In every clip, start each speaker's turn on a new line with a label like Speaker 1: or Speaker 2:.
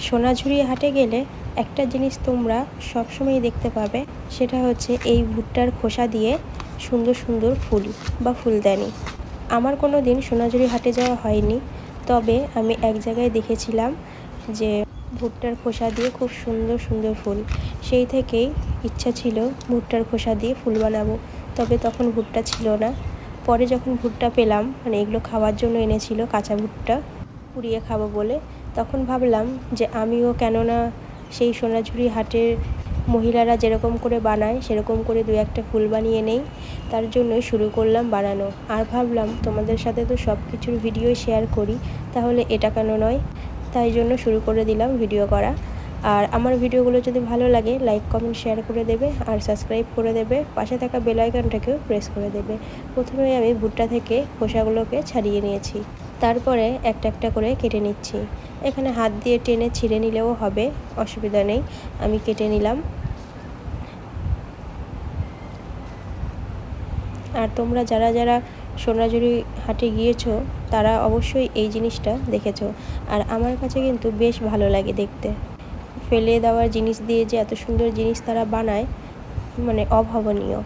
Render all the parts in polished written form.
Speaker 1: সোনাঝুরি হাটে গেলে একটা জিনিস তোমরা সবসময় দেখতে পাবে, সেটা হচ্ছে এই ভুট্টার খোসা দিয়ে সুন্দর সুন্দর ফুল বা ফুলদানি। আমার কোনো দিন সোনাঝুরি হাটে যাওয়া হয়নি, তবে আমি এক জায়গায় দেখেছিলাম যে ভুট্টার খোসা দিয়ে খুব সুন্দর সুন্দর ফুল। সেই থেকেই ইচ্ছা ছিল ভুট্টার খোসা দিয়ে ফুল বানাবো, তবে তখন ভুট্টা ছিল না। পরে যখন ভুট্টা পেলাম, মানে এগুলো খাওয়ার জন্য এনেছিল কাঁচা ভুট্টা, পুড়িয়ে খাবো বলে, তখন ভাবলাম যে আমিও কেননা সেই সোনাঝুরি হাটের মহিলারা যেরকম করে বানায় সেরকম করে দু একটা ফুল বানিয়ে নেই। তার জন্যই শুরু করলাম বানানো। আর ভাবলাম তোমাদের সাথে তো সব কিছুর ভিডিও শেয়ার করি, তাহলে এটা কেন নয়। তাই জন্য শুরু করে দিলাম ভিডিও করা। আর আমার ভিডিওগুলো যদি ভালো লাগে লাইক কমেন্ট শেয়ার করে দেবে, আর সাবস্ক্রাইব করে দেবে, পাশে থাকা বেল আইকনটাকেও প্রেস করে দেবে। প্রথমে আমি ভুট্টা থেকে খোসাগুলোকে ছাড়িয়ে নিয়েছি, তারপরে একটা একটা করে কেটে নিচ্ছি। এখানে হাত দিয়ে টেনে ছিঁড়ে নিলেও হবে, অসুবিধা নেই। আমি কেটে নিলাম। আর তোমরা যারা যারা সোনাঝুরি হাটে গিয়েছো তারা অবশ্যই এই জিনিসটা দেখেছো। আর আমার কাছে কিন্তু বেশ ভালো লাগে দেখতে। ফেলে দেওয়ার জিনিস দিয়ে যে এত সুন্দর জিনিস তারা বানায়, মানে অভাবনীয়।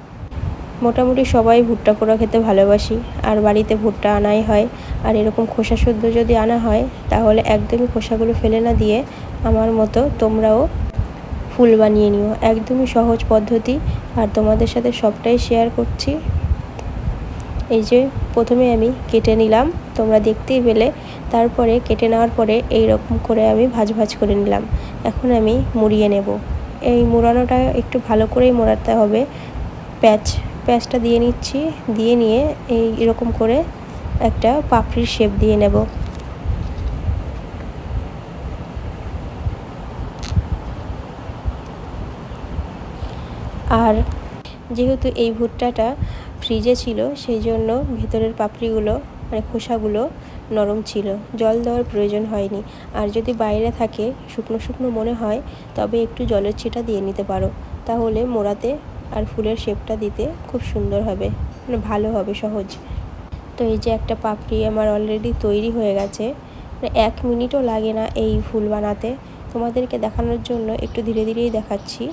Speaker 1: মোটামুটি সবাই ভুট্টা পোড়া খেতে ভালোবাসি, আর বাড়িতে ভুট্টা আনাই হয়। আর এরকম খোসা শুদ্ধ যদি আনা হয়, তাহলে একদমই খোসাগুলো ফেলে না দিয়ে আমার মতো তোমরাও ফুল বানিয়ে নিও। একদমই সহজ পদ্ধতি, আর তোমাদের সাথে সবটাই শেয়ার করছি। এই যে প্রথমে আমি কেটে নিলাম, তোমরা দেখতেই পেলে। তারপরে কেটে নেওয়ার পরে এই রকম করে আমি ভাজ ভাজ করে নিলাম। এখন আমি মুড়িয়ে নেব। এই মোড়ানোটা একটু ভালো করেই মোড়াতে হবে। প্যাঁচটা দিয়ে নিচ্ছি, দিয়ে নিয়ে এরকম করে একটা পাপড়ির শেপ দিয়ে নেব। আর যেহেতু এই ভুট্টাটা ফ্রিজে ছিল, সেই জন্য ভেতরের পাপড়িগুলো মানে খোসাগুলো নরম ছিল, জল দেওয়ার প্রয়োজন হয়নি। আর যদি বাইরে থাকে, শুকনো শুকনো মনে হয়, তবে একটু জলের ছিটা দিয়ে নিতে পারো, তাহলে মোড়াতে আর ফুলের শেপটা দিতে খুব সুন্দর হবে, মানে ভালো হবে, সহজ। তো এই যে একটা পাপড়ি আমার অলরেডি তৈরি হয়ে গেছে। মানে 1 মিনিটও লাগে না এই ফুল বানাতে। তোমাদেরকে দেখানোর জন্য একটু ধীরে ধীরেই দেখাচ্ছি।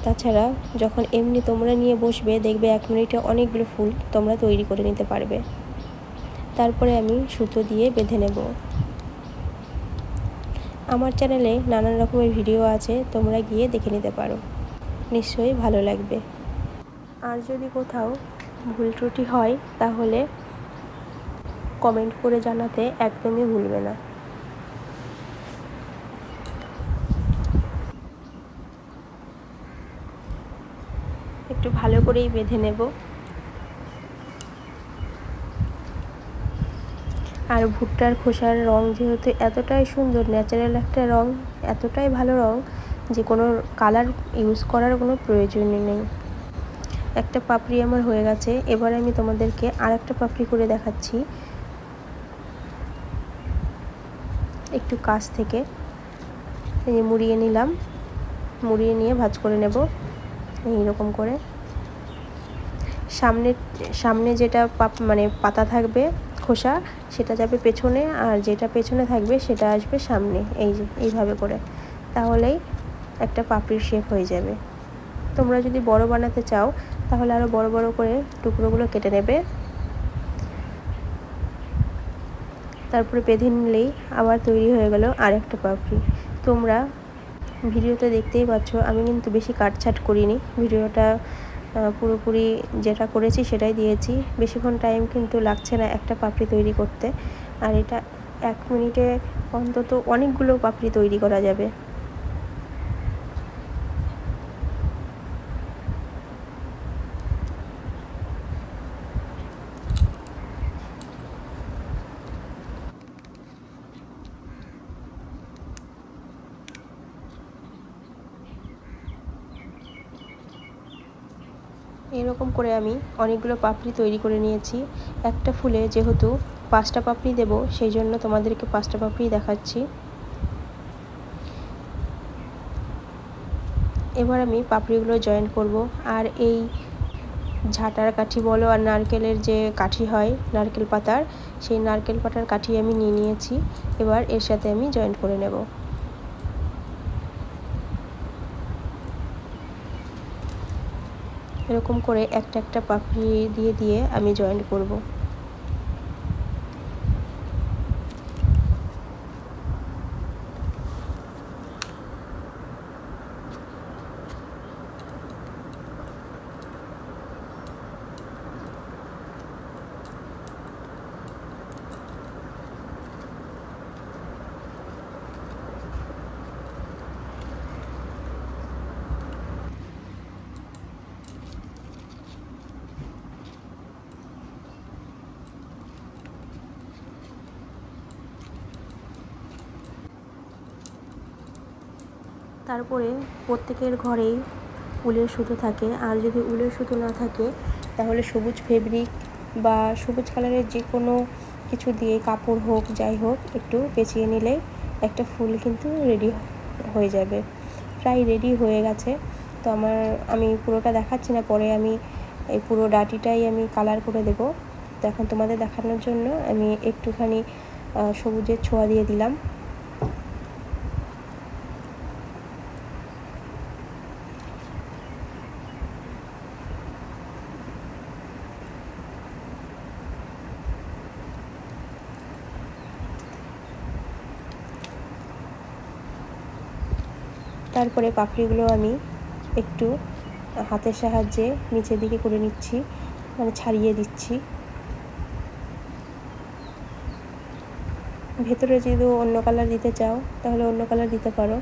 Speaker 1: তাছাড়া যখন এমনি তোমরা নিয়ে বসবে, দেখবে 1 মিনিটে অনেকগুলো ফুল তোমরা তৈরি করে নিতে পারবে। তারপরে আমি সুতো দিয়ে বেঁধে নেব। আমার চ্যানেলে নানান রকমের ভিডিও আছে, তোমরা গিয়ে দেখে নিতে পারো, নিশ্চয়ই ভালো লাগবে। আর যদি কোথাও ভুল ত্রুটি হয়, তাহলে কমেন্ট করে জানাতে একদমই ভুলবে না। একটু ভালো করেই বেঁধে নেব। আর ভুট্টার খোসার রং যেহেতু এতটাই সুন্দর, ন্যাচারাল একটা রং, এতটাই ভালো রং যে কোনো কালার ইউজ করার কোনো প্রয়োজনই নেই। একটা পাপড়ি আমার হয়ে গেছে। এবার আমি তোমাদেরকে আর একটা পাপড়ি করে দেখাচ্ছি। একটু কাছ থেকে মুড়িয়ে নিলাম, মুড়িয়ে নিয়ে ভাঁজ করে নেব এইরকম করে। সামনে যেটা মানে পাতা থাকবে খোসা, সেটা যাবে পেছনে, আর যেটা পেছনে থাকবে সেটা আসবে সামনে। এই যে এইভাবে করে, তাহলেই একটা পাপড়ির শেপ হয়ে যাবে। তোমরা যদি বড় বানাতে চাও, তাহলে আরও বড় বড় করে টুকরোগুলো কেটে নেবে। তারপরে বেঁধে নিলেই আবার তৈরি হয়ে গেল আরেকটা পাপড়ি। তোমরা ভিডিওতে দেখতেই পাচ্ছ, আমি কিন্তু বেশি কাটছাট করিনি। ভিডিওটা পুরোপুরি যেটা করেছি সেটাই দিয়েছি। বেশিক্ষণ টাইম কিন্তু লাগছে না একটা পাপড়ি তৈরি করতে। আর এটা 1 মিনিটে অন্তত অনেকগুলো পাপড়ি তৈরি করা যাবে। এরকম করে আমি অনেকগুলো পাপড়ি তৈরি করে নিয়েছি। একটা ফুলে যেহেতু 5টা পাপড়ি দেব, সেই জন্য তোমাদেরকে 5টা পাপড়ি দেখাচ্ছি। এবার আমি পাপড়িগুলো জয়েন করব। আর এই ঝাঁটার কাঠি বলো আর নারকেলের যে কাঠি হয় নারকেল পাতার, সেই নারকেল পাতার কাঠি আমি নিয়ে নিয়েছি। এবার এর সাথে আমি জয়েন করে নেব। এরকম করে একটা একটা পাপড়ি দিয়ে দিয়ে আমি জয়েন্ট করব। তারপরে প্রত্যেকের ঘরেই উলের সুতো থাকে, আর যদি উলের সুতো না থাকে তাহলে সবুজ ফেব্রিক বা সবুজ কালারের যে কোনো কিছু দিয়ে, কাপড় হোক যাই হোক, একটু পেঁচিয়ে নিলেই একটা ফুল কিন্তু রেডি হয়ে যাবে। প্রায় রেডি হয়ে গেছে। তো আমি পুরোটা দেখাচ্ছি না, পরে আমি এই পুরো ডাটিটাই আমি কালার করে দেব। তো এখন তোমাদের দেখানোর জন্য আমি একটুখানি সবুজের ছোঁয়া দিয়ে দিলাম। তারপরে পাপড়িগুলো আমি একটু হাতের সাহায্যে নিচের দিকে করে নিচ্ছি, মানে ছাড়িয়ে দিচ্ছি। ভেতরে যদি অন্য কালার দিতে চাও তাহলে অন্য কালার দিতে পারো,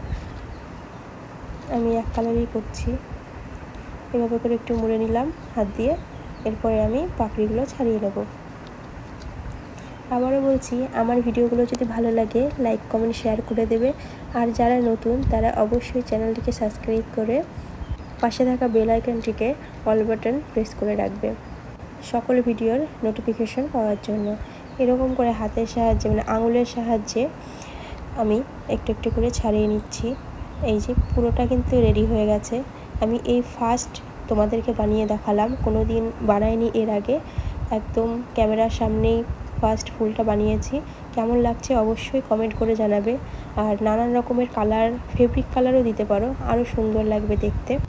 Speaker 1: আমি এক কালারই করছি। এভাবে করে একটু মুড়ে নিলাম হাত দিয়ে, এরপরে আমি পাপড়িগুলো ছাড়িয়ে নেব। আবারও বলছি, আমার ভিডিওগুলো যদি ভালো লাগে লাইক কমেন্ট শেয়ার করে দেবে, আর যারা নতুন তারা অবশ্যই চ্যানেলটিকে সাবস্ক্রাইব করে পাশে থাকা বেল আইকনটিকে অল বাটন প্রেস করে রাখবে সকল ভিডিওর নোটিফিকেশন পাওয়ার জন্য। এরকম করে হাতের সাহায্যে, মানে আঙুলের সাহায্যে আমি একটু একটু করে ছাড়িয়ে নিচ্ছি। এই যে পুরোটা কিন্তু রেডি হয়ে গেছে। আমি এই ফার্স্ট তোমাদেরকে বানিয়ে দেখালাম, কোনো দিন বানাইনি এর আগে, একদম ক্যামেরার সামনেই ফার্স্ট ফুলটা বানিয়েছি। কেমন লাগছে অবশ্যই কমেন্ট করে জানাবে। আর নানান রকমের কালার, ফেব্রিক কালারও দিতে পারো, আরও সুন্দর লাগবে দেখতে।